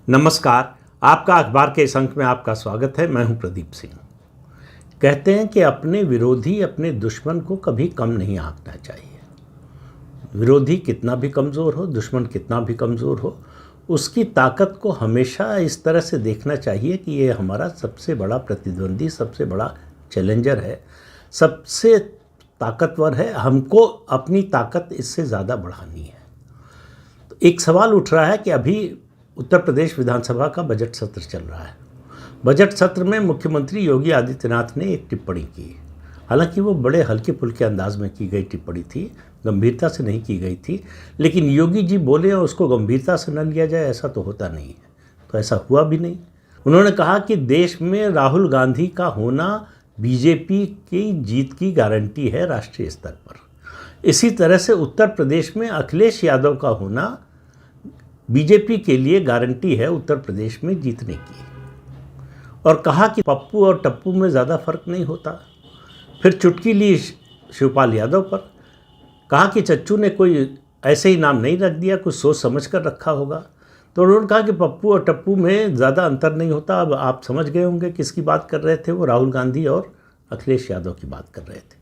नमस्कार। आपका अखबार के इस अंक में आपका स्वागत है। मैं हूं प्रदीप सिंह। कहते हैं कि अपने विरोधी अपने दुश्मन को कभी कम नहीं आंकना चाहिए। विरोधी कितना भी कमज़ोर हो, दुश्मन कितना भी कमज़ोर हो, उसकी ताकत को हमेशा इस तरह से देखना चाहिए कि ये हमारा सबसे बड़ा प्रतिद्वंदी, सबसे बड़ा चैलेंजर है, सबसे ताकतवर है। हमको अपनी ताकत इससे ज़्यादा बढ़ानी है। तो एक सवाल उठ रहा है कि अभी उत्तर प्रदेश विधानसभा का बजट सत्र चल रहा है। बजट सत्र में मुख्यमंत्री योगी आदित्यनाथ ने एक टिप्पणी की। हालांकि वो बड़े हल्के फुल्के अंदाज में की गई टिप्पणी थी, गंभीरता से नहीं की गई थी, लेकिन योगी जी बोले और उसको गंभीरता से न लिया जाए, ऐसा तो होता नहीं है। तो ऐसा हुआ भी नहीं। उन्होंने कहा कि देश में राहुल गांधी का होना बीजेपी की जीत की गारंटी है राष्ट्रीय स्तर पर। इसी तरह से उत्तर प्रदेश में अखिलेश यादव का होना बीजेपी के लिए गारंटी है उत्तर प्रदेश में जीतने की। और कहा कि पप्पू और टप्पू में ज़्यादा फर्क नहीं होता। फिर चुटकी ली शिवपाल यादव पर। कहा कि चच्चू ने कोई ऐसे ही नाम नहीं रख दिया, कुछ सोच समझ कर रखा होगा। तो उन्होंने कहा कि पप्पू और टप्पू में ज़्यादा अंतर नहीं होता। अब आप समझ गए होंगे किसकी बात कर रहे थे। वो राहुल गांधी और अखिलेश यादव की बात कर रहे थे।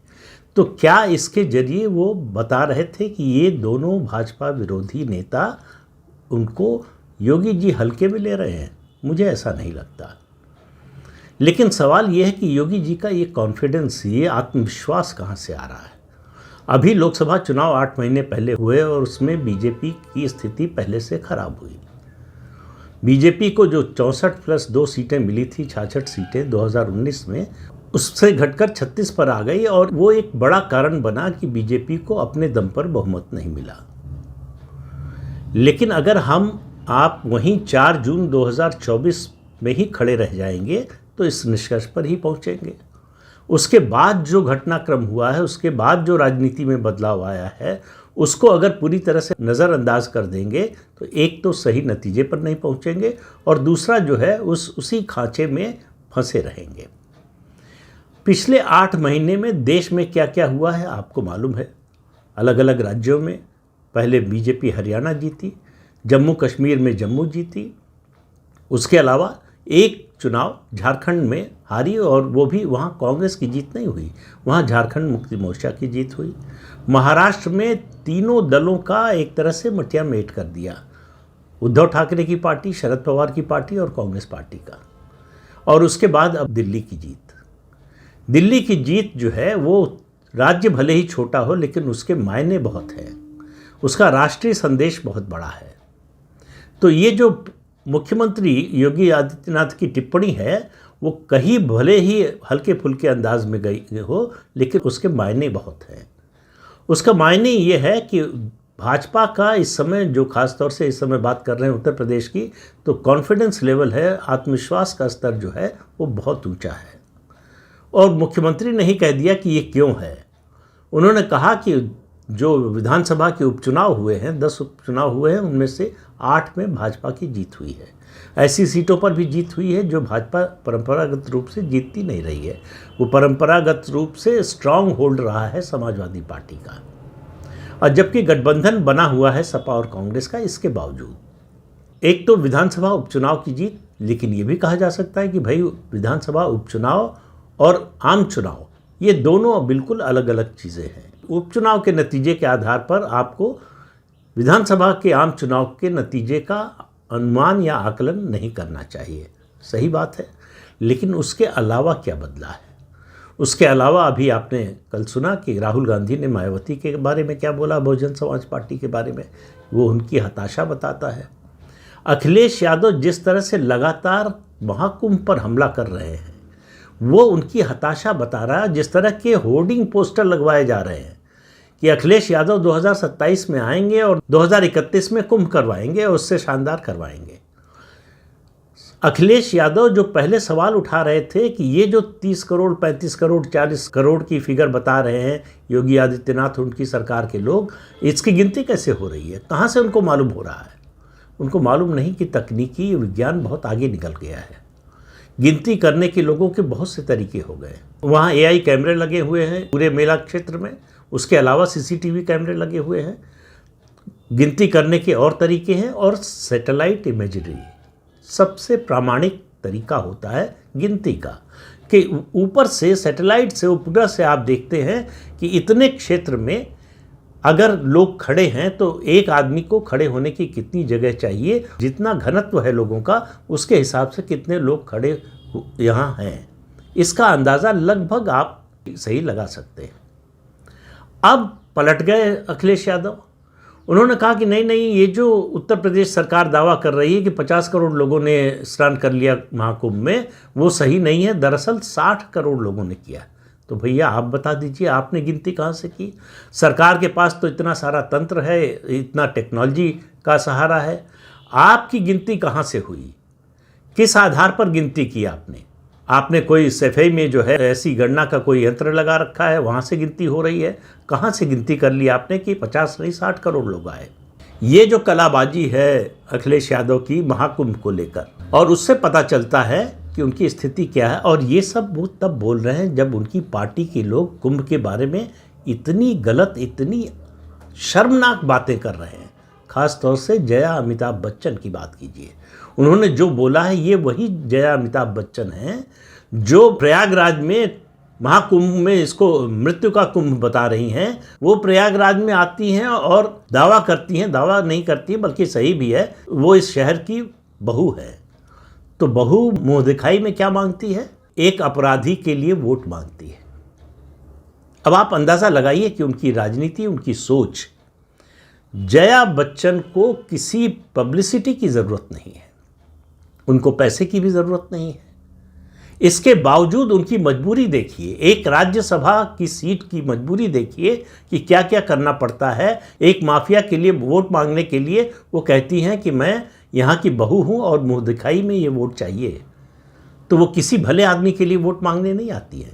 तो क्या इसके जरिए वो बता रहे थे कि ये दोनों भाजपा विरोधी नेता, उनको योगी जी हल्के में ले रहे हैं? मुझे ऐसा नहीं लगता। लेकिन सवाल यह है कि योगी जी का ये कॉन्फिडेंस, ये आत्मविश्वास कहाँ से आ रहा है? अभी लोकसभा चुनाव 8 महीने पहले हुए और उसमें बीजेपी की स्थिति पहले से खराब हुई। बीजेपी को जो 64+2 सीटें मिली थी, 66 सीटें 2019 में, उससे घटकर 36 पर आ गई। और वो एक बड़ा कारण बना कि बीजेपी को अपने दम पर बहुमत नहीं मिला। लेकिन अगर आप वहीं 4 जून 2024 में ही खड़े रह जाएंगे तो इस निष्कर्ष पर ही पहुंचेंगे। उसके बाद जो घटनाक्रम हुआ है, उसके बाद जो राजनीति में बदलाव आया है, उसको अगर पूरी तरह से नज़रअंदाज कर देंगे तो एक तो सही नतीजे पर नहीं पहुंचेंगे और दूसरा जो है उसी खांचे में फंसे रहेंगे। पिछले 8 महीने में देश में क्या क्या हुआ है आपको मालूम है। अलग अलग राज्यों में पहले बीजेपी हरियाणा जीती, जम्मू कश्मीर में जम्मू जीती। उसके अलावा एक चुनाव झारखंड में हारी और वो भी वहाँ कांग्रेस की जीत नहीं हुई, वहाँ झारखंड मुक्ति मोर्चा की जीत हुई। महाराष्ट्र में तीनों दलों का एक तरह से मटिया मेट कर दिया, उद्धव ठाकरे की पार्टी, शरद पवार की पार्टी और कांग्रेस पार्टी का। और उसके बाद अब दिल्ली की जीत। दिल्ली की जीत जो है वो राज्य भले ही छोटा हो लेकिन उसके मायने बहुत हैं, उसका राष्ट्रीय संदेश बहुत बड़ा है। तो ये जो मुख्यमंत्री योगी आदित्यनाथ की टिप्पणी है वो कहीं भले ही हल्के फुल्के अंदाज में गई हो लेकिन उसके मायने बहुत हैं। उसका मायने ये है कि भाजपा का इस समय, जो खास तौर से इस समय बात कर रहे हैं उत्तर प्रदेश की, तो कॉन्फिडेंस लेवल है, आत्मविश्वास का स्तर जो है वो बहुत ऊंचा है। और मुख्यमंत्री ने ही कह दिया कि ये क्यों है। उन्होंने कहा कि जो विधानसभा के उपचुनाव हुए हैं, 10 उपचुनाव हुए हैं, उनमें से 8 में भाजपा की जीत हुई है। ऐसी सीटों पर भी जीत हुई है जो भाजपा परंपरागत रूप से जीतती नहीं रही है। वो परंपरागत रूप से स्ट्रांग होल्ड रहा है समाजवादी पार्टी का, और जबकि गठबंधन बना हुआ है सपा और कांग्रेस का। इसके बावजूद एक तो विधानसभा उपचुनाव की जीत, लेकिन ये भी कहा जा सकता है कि भाई विधानसभा उपचुनाव और आम चुनाव ये दोनों बिल्कुल अलग अलग चीज़ें हैं। उपचुनाव के नतीजे के आधार पर आपको विधानसभा के आम चुनाव के नतीजे का अनुमान या आकलन नहीं करना चाहिए, सही बात है। लेकिन उसके अलावा क्या बदला है? उसके अलावा अभी आपने कल सुना कि राहुल गांधी ने मायावती के बारे में क्या बोला, बहुजन समाज पार्टी के बारे में। वो उनकी हताशा बताता है। अखिलेश यादव जिस तरह से लगातार महाकुंभ पर हमला कर रहे हैं वो उनकी हताशा बता रहा है। जिस तरह के होर्डिंग पोस्टर लगवाए जा रहे हैं कि अखिलेश यादव 2027 में आएंगे और 2031 में कुंभ करवाएंगे और उससे शानदार करवाएंगे। अखिलेश यादव जो पहले सवाल उठा रहे थे कि ये जो 30 करोड़, 35 करोड़, 40 करोड़ की फिगर बता रहे हैं योगी आदित्यनाथ, उनकी सरकार के लोग, इसकी गिनती कैसे हो रही है, कहाँ से उनको मालूम हो रहा है? उनको मालूम नहीं कि तकनीकी विज्ञान बहुत आगे निकल गया है। गिनती करने के लोगों के बहुत से तरीके हो गए। वहाँ AI कैमरे लगे हुए हैं पूरे मेला क्षेत्र में, उसके अलावा CCTV कैमरे लगे हुए हैं। गिनती करने के और तरीके हैं और सैटेलाइट इमेजरी सबसे प्रामाणिक तरीका होता है गिनती का, कि ऊपर से सैटेलाइट से उपग्रह से आप देखते हैं कि इतने क्षेत्र में अगर लोग खड़े हैं तो एक आदमी को खड़े होने की कितनी जगह चाहिए, जितना घनत्व है लोगों का उसके हिसाब से कितने लोग खड़े यहाँ हैं, इसका अंदाज़ा लगभग आप सही लगा सकते हैं। अब पलट गए अखिलेश यादव। उन्होंने कहा कि नहीं नहीं, ये जो उत्तर प्रदेश सरकार दावा कर रही है कि 50 करोड़ लोगों ने स्नान कर लिया महाकुंभ में, वो सही नहीं है। दरअसल 60 करोड़ लोगों ने किया। तो भैया आप बता दीजिए, आपने गिनती कहाँ से की? सरकार के पास तो इतना सारा तंत्र है, इतना टेक्नोलॉजी का सहारा है, आपकी गिनती कहाँ से हुई? किस आधार पर गिनती की आपने? आपने कोई सफाई में जो है ऐसी गणना का कोई यंत्र लगा रखा है, वहाँ से गिनती हो रही है? कहाँ से गिनती कर ली आपने कि 50 नहीं 60 करोड़ लोग आए? ये जो कलाबाजी है अखिलेश यादव की महाकुंभ को लेकर, और उससे पता चलता है कि उनकी स्थिति क्या है। और ये सब वो तब बोल रहे हैं जब उनकी पार्टी के लोग कुंभ के बारे में इतनी गलत, इतनी शर्मनाक बातें कर रहे हैं। ख़ास तौर से जया अमिताभ बच्चन की बात कीजिए। उन्होंने जो बोला है ये वही जया अमिताभ बच्चन हैं जो प्रयागराज में महाकुंभ में इसको मृत्यु का कुंभ बता रही हैं। वो प्रयागराज में आती हैं और दावा करती हैं, दावा नहीं करती हैं बल्कि सही भी है, वो इस शहर की बहू है। तो बहू मुँह दिखाई में क्या मांगती है? एक अपराधी के लिए वोट मांगती है। अब आप अंदाज़ा लगाइए कि उनकी राजनीति, उनकी सोच। जया बच्चन को किसी पब्लिसिटी की ज़रूरत नहीं है, उनको पैसे की भी ज़रूरत नहीं है। इसके बावजूद उनकी मजबूरी देखिए, एक राज्यसभा की सीट की मजबूरी देखिए कि क्या क्या करना पड़ता है। एक माफिया के लिए वोट मांगने के लिए वो कहती हैं कि मैं यहाँ की बहू हूँ और मुँह दिखाई में ये वोट चाहिए। तो वो किसी भले आदमी के लिए वोट मांगने नहीं आती है।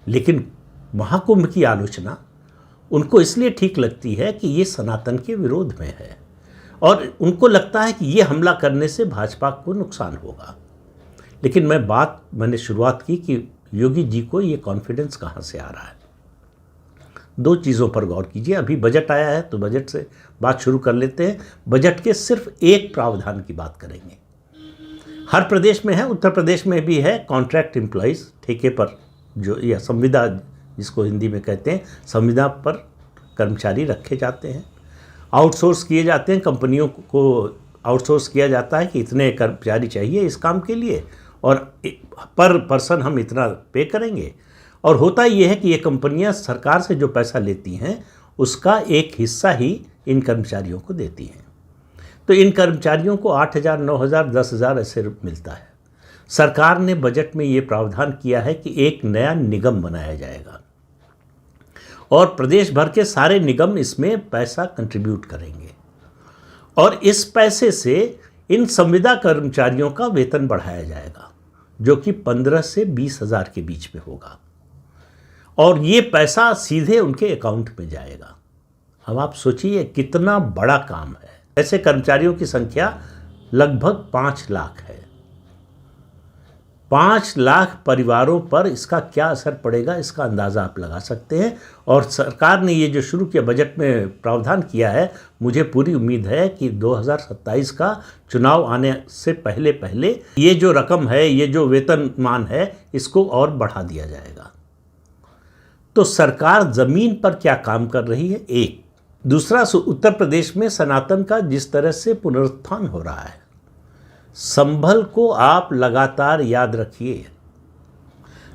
लेकिन महाकुंभ की आलोचना उनको इसलिए ठीक लगती है कि ये सनातन के विरोध में है और उनको लगता है कि ये हमला करने से भाजपा को नुकसान होगा। लेकिन मैंने शुरुआत की कि योगी जी को ये कॉन्फिडेंस कहाँ से आ रहा है। दो चीज़ों पर गौर कीजिए। अभी बजट आया है तो बजट से बात शुरू कर लेते हैं। बजट के सिर्फ एक प्रावधान की बात करेंगे। हर प्रदेश में है, उत्तर प्रदेश में भी है, कॉन्ट्रैक्ट एम्प्लॉइज़, ठेके पर जो या संविदा जिसको हिंदी में कहते हैं, संविदा पर कर्मचारी रखे जाते हैं, आउटसोर्स किए जाते हैं। कंपनियों को आउटसोर्स किया जाता है कि इतने कर्मचारी चाहिए इस काम के लिए और पर पर्सन हम इतना पे करेंगे। और होता ये है कि ये कंपनियां सरकार से जो पैसा लेती हैं उसका एक हिस्सा ही इन कर्मचारियों को देती हैं। तो इन कर्मचारियों को 8,000, 9,000, 10,000 ऐसे मिलता है। सरकार ने बजट में ये प्रावधान किया है कि एक नया निगम बनाया जाएगा और प्रदेश भर के सारे निगम इसमें पैसा कंट्रीब्यूट करेंगे और इस पैसे से इन संविदा कर्मचारियों का वेतन बढ़ाया जाएगा जो कि 15 से 20,000 के बीच में होगा और ये पैसा सीधे उनके अकाउंट में जाएगा। अब आप सोचिए कितना बड़ा काम है। ऐसे कर्मचारियों की संख्या लगभग 5 लाख है। 5 लाख परिवारों पर इसका क्या असर पड़ेगा इसका अंदाज़ा आप लगा सकते हैं। और सरकार ने ये जो शुरू किया, बजट में प्रावधान किया है, मुझे पूरी उम्मीद है कि 2027 का चुनाव आने से पहले पहले ये जो रकम है, ये जो वेतनमान है, इसको और बढ़ा दिया जाएगा। तो सरकार ज़मीन पर क्या काम कर रही है, एक। दूसरा, उत्तर प्रदेश में सनातन का जिस तरह से पुनरुत्थान हो रहा है, संभल को आप लगातार याद रखिए।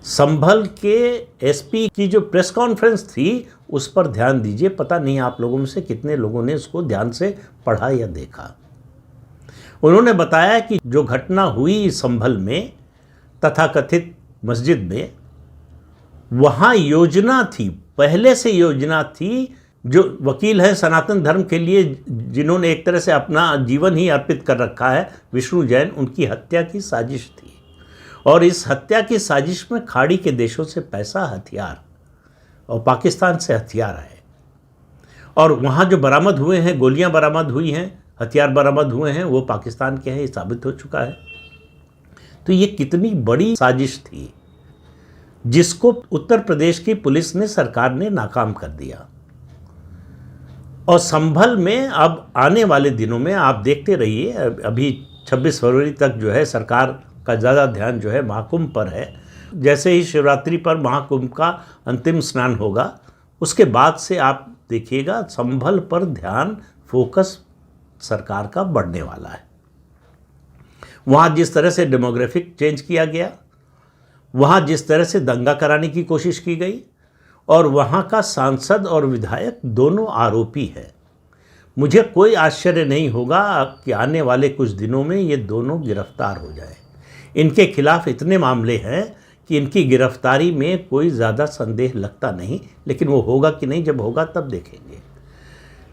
संभल के एसपी की जो प्रेस कॉन्फ्रेंस थी उस पर ध्यान दीजिए। पता नहीं आप लोगों में से कितने लोगों ने उसको ध्यान से पढ़ा या देखा। उन्होंने बताया कि जो घटना हुई संभल में तथाकथित मस्जिद में, वहाँ योजना थी, पहले से योजना थी। जो वकील हैं सनातन धर्म के लिए, जिन्होंने एक तरह से अपना जीवन ही अर्पित कर रखा है, विष्णु जैन, उनकी हत्या की साजिश थी। और इस हत्या की साजिश में खाड़ी के देशों से पैसा, हथियार और पाकिस्तान से हथियार आए और वहाँ जो बरामद हुए हैं, गोलियाँ बरामद हुई हैं, हथियार बरामद हुए हैं, वो पाकिस्तान के हैं, ये साबित हो चुका है। तो ये कितनी बड़ी साजिश थी जिसको उत्तर प्रदेश की पुलिस ने, सरकार ने नाकाम कर दिया। और संभल में अब आने वाले दिनों में आप देखते रहिए, अभी 26 फरवरी तक जो है सरकार का ज़्यादा ध्यान जो है महाकुंभ पर है। जैसे ही शिवरात्रि पर महाकुंभ का अंतिम स्नान होगा, उसके बाद से आप देखिएगा संभल पर ध्यान, फोकस सरकार का बढ़ने वाला है। वहाँ जिस तरह से डेमोग्राफिक चेंज किया गया, वहाँ जिस तरह से दंगा कराने की कोशिश की गई, और वहाँ का सांसद और विधायक दोनों आरोपी हैं। मुझे कोई आश्चर्य नहीं होगा कि आने वाले कुछ दिनों में ये दोनों गिरफ्तार हो जाएं। इनके खिलाफ इतने मामले हैं कि इनकी गिरफ्तारी में कोई ज़्यादा संदेह लगता नहीं, लेकिन वो होगा कि नहीं, जब होगा तब देखेंगे।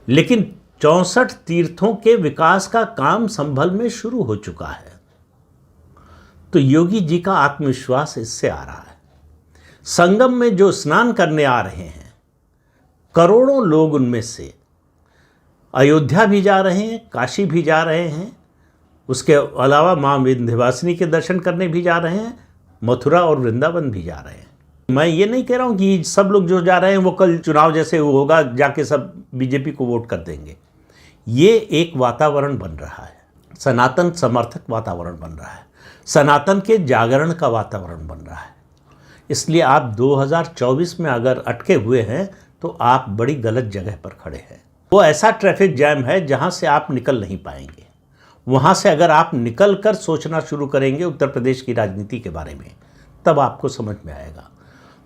लेकिन 64 तीर्थों के विकास का काम संभल में शुरू हो चुका है, तो योगी जी का आत्मविश्वास इससे आ रहा है। संगम में जो स्नान करने आ रहे हैं, करोड़ों लोग उनमें से अयोध्या भी जा रहे हैं, काशी भी जा रहे हैं, उसके अलावा माँ विंध्यवासिनी के दर्शन करने भी जा रहे हैं, मथुरा और वृंदावन भी जा रहे हैं। मैं ये नहीं कह रहा हूँ कि सब लोग जो जा रहे हैं वो कल चुनाव जैसे होगा जाके सब बीजेपी को वोट कर देंगे। ये एक वातावरण बन रहा है, सनातन समर्थक वातावरण बन रहा है, सनातन के जागरण का वातावरण बन रहा है। इसलिए आप 2024 में अगर अटके हुए हैं तो आप बड़ी गलत जगह पर खड़े हैं। वो ऐसा ट्रैफिक जैम है जहाँ से आप निकल नहीं पाएंगे। वहाँ से अगर आप निकल कर सोचना शुरू करेंगे उत्तर प्रदेश की राजनीति के बारे में, तब आपको समझ में आएगा।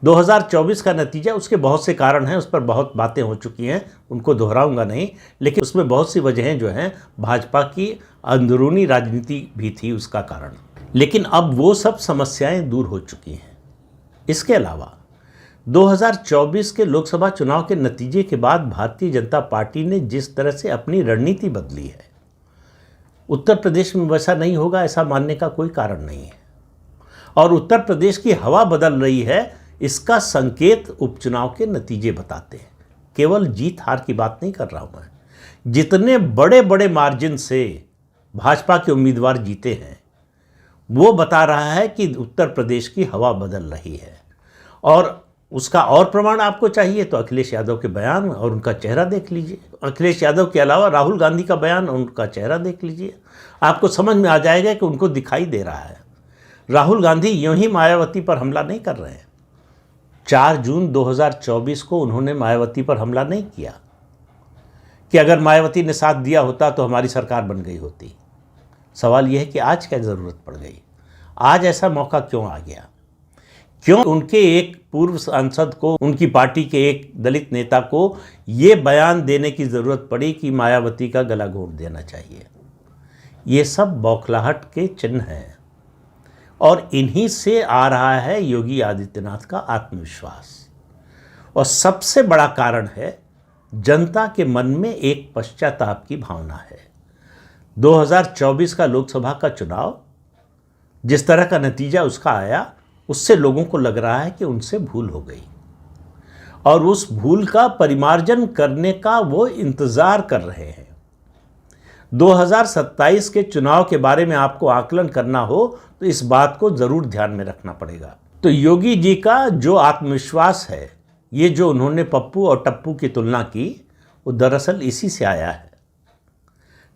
2024 का नतीजा, उसके बहुत से कारण हैं, उस पर बहुत बातें हो चुकी हैं, उनको दोहराऊंगा नहीं, लेकिन उसमें बहुत सी वजहें जो हैं भाजपा की अंदरूनी राजनीति भी थी उसका कारण। लेकिन अब वो सब समस्याएं दूर हो चुकी हैं। इसके अलावा 2024 के लोकसभा चुनाव के नतीजे के बाद भारतीय जनता पार्टी ने जिस तरह से अपनी रणनीति बदली है, उत्तर प्रदेश में वैसा नहीं होगा ऐसा मानने का कोई कारण नहीं है। और उत्तर प्रदेश की हवा बदल रही है, इसका संकेत उपचुनाव के नतीजे बताते हैं। केवल जीत हार की बात नहीं कर रहा हूं मैं, जितने बड़े बड़े मार्जिन से भाजपा के उम्मीदवार जीते हैं वो बता रहा है कि उत्तर प्रदेश की हवा बदल रही है। और उसका और प्रमाण आपको चाहिए तो अखिलेश यादव के बयान और उनका चेहरा देख लीजिए। अखिलेश यादव के अलावा राहुल गांधी का बयान और उनका चेहरा देख लीजिए, आपको समझ में आ जाएगा कि उनको दिखाई दे रहा है। राहुल गांधी यूं ही मायावती पर हमला नहीं कर रहे हैं। 4 जून 2024 को उन्होंने मायावती पर हमला नहीं किया कि अगर मायावती ने साथ दिया होता तो हमारी सरकार बन गई होती। सवाल यह है कि आज क्या ज़रूरत पड़ गई, आज ऐसा मौका क्यों आ गया, क्यों उनके एक पूर्व सांसद को, उनकी पार्टी के एक दलित नेता को ये बयान देने की ज़रूरत पड़ी कि मायावती का गला घोंट देना चाहिए। ये सब बौखलाहट के चिन्ह हैं और इन्हीं से आ रहा है योगी आदित्यनाथ का आत्मविश्वास। और सबसे बड़ा कारण है जनता के मन में एक पश्चाताप की भावना है। 2024 का लोकसभा का चुनाव, जिस तरह का नतीजा उसका आया, उससे लोगों को लग रहा है कि उनसे भूल हो गई और उस भूल का परिमार्जन करने का वो इंतज़ार कर रहे हैं। 2027 के चुनाव के बारे में आपको आकलन करना हो तो इस बात को ज़रूर ध्यान में रखना पड़ेगा। तो योगी जी का जो आत्मविश्वास है, ये जो उन्होंने पप्पू और टप्पू की तुलना की, वो दरअसल इसी से आया है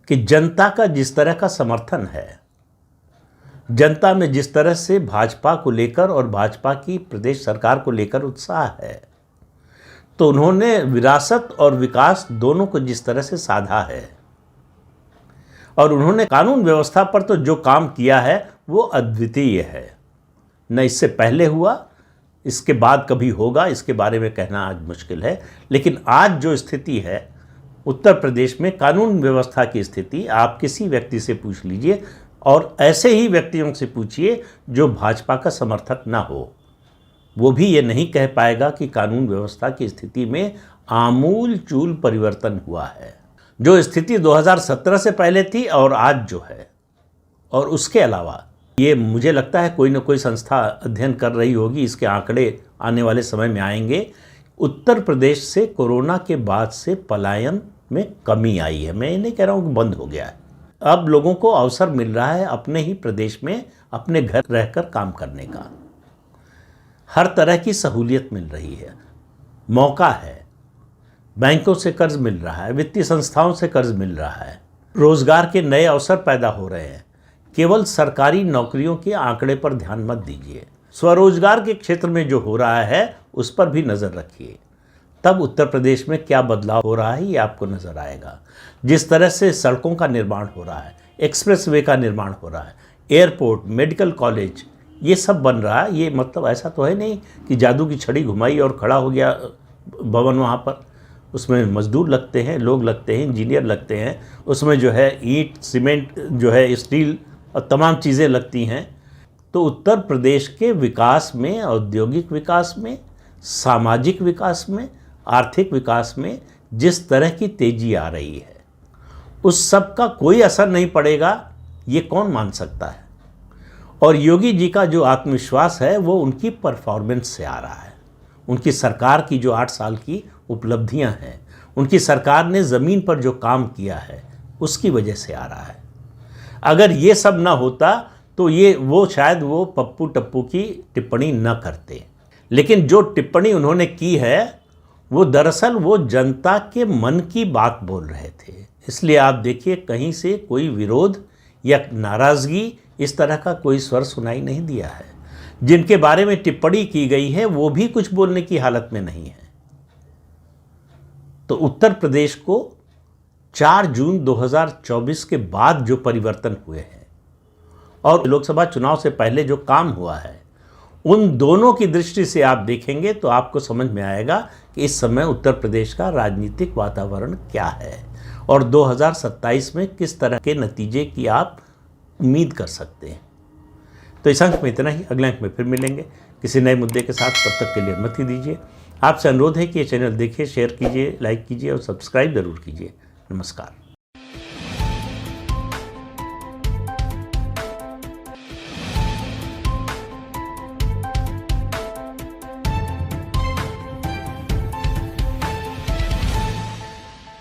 कि जनता का जिस तरह का समर्थन है, जनता में जिस तरह से भाजपा को लेकर और भाजपा की प्रदेश सरकार को लेकर उत्साह है, तो उन्होंने विरासत और विकास दोनों को जिस तरह से साधा है और उन्होंने कानून व्यवस्था पर तो जो काम किया है वो अद्वितीय है। न इससे पहले हुआ, इसके बाद कभी होगा, इसके बारे में कहना आज मुश्किल है। लेकिन आज जो स्थिति है उत्तर प्रदेश में, कानून व्यवस्था की स्थिति, आप किसी व्यक्ति से पूछ लीजिए और ऐसे ही व्यक्तियों से पूछिए जो भाजपा का समर्थक ना हो, वो भी ये नहीं कह पाएगा कि कानून व्यवस्था की स्थिति में आमूल चूल परिवर्तन हुआ है। जो स्थिति 2017 से पहले थी और आज जो है, और उसके अलावा ये मुझे लगता है कोई ना कोई संस्था अध्ययन कर रही होगी, इसके आंकड़े आने वाले समय में आएंगे। उत्तर प्रदेश से कोरोना के बाद से पलायन में कमी आई है। मैं ये नहीं कह रहा हूँ कि बंद हो गया है, अब लोगों को अवसर मिल रहा है अपने ही प्रदेश में अपने घर रहकर काम करने का। हर तरह की सहूलियत मिल रही है, मौका है, बैंकों से कर्ज मिल रहा है, वित्तीय संस्थाओं से कर्ज मिल रहा है, रोजगार के नए अवसर पैदा हो रहे हैं। केवल सरकारी नौकरियों के आंकड़े पर ध्यान मत दीजिए, स्वरोजगार के क्षेत्र में जो हो रहा है उस पर भी नज़र रखिए। तब उत्तर प्रदेश में क्या बदलाव हो रहा है ये आपको नज़र आएगा। जिस तरह से सड़कों का निर्माण हो रहा है, एक्सप्रेसवे का निर्माण हो रहा है, एयरपोर्ट, मेडिकल कॉलेज, ये सब बन रहा है। ये मतलब ऐसा तो है नहीं कि जादू की छड़ी घुमाई और खड़ा हो गया भवन वहाँ पर। उसमें मजदूर लगते हैं, लोग लगते हैं, इंजीनियर लगते हैं, उसमें जो है ईंट, सीमेंट, जो है स्टील और तमाम चीज़ें लगती हैं। तो उत्तर प्रदेश के विकास में, औद्योगिक विकास में, सामाजिक विकास में, आर्थिक विकास में जिस तरह की तेजी आ रही है, उस सब का कोई असर नहीं पड़ेगा, ये कौन मान सकता है। और योगी जी का जो आत्मविश्वास है वो उनकी परफॉर्मेंस से आ रहा है। उनकी सरकार की जो 8 साल की उपलब्धियां हैं, उनकी सरकार ने ज़मीन पर जो काम किया है उसकी वजह से आ रहा है। अगर ये सब ना होता तो वो शायद वो पप्पू टप्पू की टिप्पणी न करते। लेकिन जो टिप्पणी उन्होंने की है वो दरअसल वो जनता के मन की बात बोल रहे थे। इसलिए आप देखिए, कहीं से कोई विरोध या नाराज़गी इस तरह का कोई स्वर सुनाई नहीं दिया है। जिनके बारे में टिप्पणी की गई है वो भी कुछ बोलने की हालत में नहीं है। तो उत्तर प्रदेश को 4 जून 2024 के बाद जो परिवर्तन हुए हैं और लोकसभा चुनाव से पहले जो काम हुआ है, उन दोनों की दृष्टि से आप देखेंगे तो आपको समझ में आएगा कि इस समय उत्तर प्रदेश का राजनीतिक वातावरण क्या है और 2027 में किस तरह के नतीजे की आप उम्मीद कर सकते हैं। तो इस अंक में इतना ही। अगले अंक में फिर मिलेंगे किसी नए मुद्दे के साथ। तब तक के लिए अनुमति दीजिए। आपसे अनुरोध है कि ये चैनल देखिए, शेयर कीजिए, लाइक कीजिए और सब्सक्राइब ज़रूर कीजिए। नमस्कार।